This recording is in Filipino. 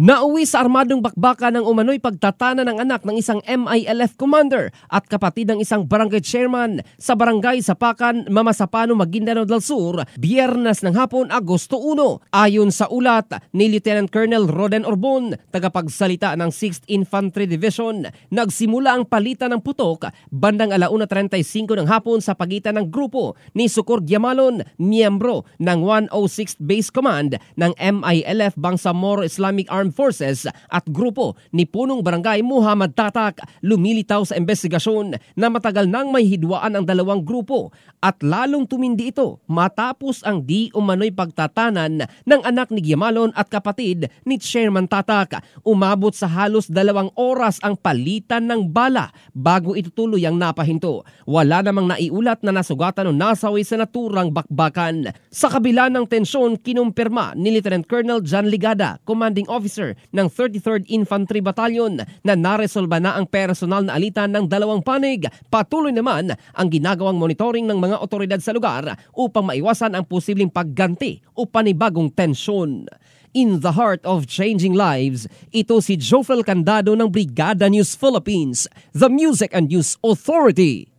Nauwi sa armadong bakbakan ng umano'y pagtatana ng anak ng isang MILF commander at kapatid ng isang barangay chairman sa barangay Sapakan, Mamasapano, Maguindanao del Sur, Biyernes ng hapon, Agosto 1. Ayon sa ulat ni Lieutenant Colonel Roden Orbon, tagapagsalita ng 6th Infantry Division, nagsimula ang palitan ng putok bandang 1:35 ng hapon sa pagitan ng grupo ni Sucor Giamalon, miyembro ng 106th Base Command ng MILF Bangsamoro Islamic Armed Forces at grupo ni punong barangay Muhammad Tatak. Lumilitaw sa investigasyon na matagal nang may hidwaan ang dalawang grupo at lalong tumindi ito matapos ang di umano'y pagtatanan ng anak ni Giamalon at kapatid ni Chairman Tatak. Umabot sa halos 2 oras ang palitan ng bala bago ito tuluyang napahinto. Wala namang naiulat na nasugatan o nasawi sa naturang bakbakan. Sa kabila ng tensyon, kinumpirma ni Lieutenant Colonel John Ligada, commanding officer ng 33rd Infantry Battalion, na naresolba na ang personal na alitan ng dalawang panig. Patuloy naman ang ginagawang monitoring ng mga otoridad sa lugar upang maiwasan ang posibleng pagganti o panibagong tensyon. In the heart of changing lives, ito si Jofrel Candado ng Brigada News Philippines, the Music and News Authority.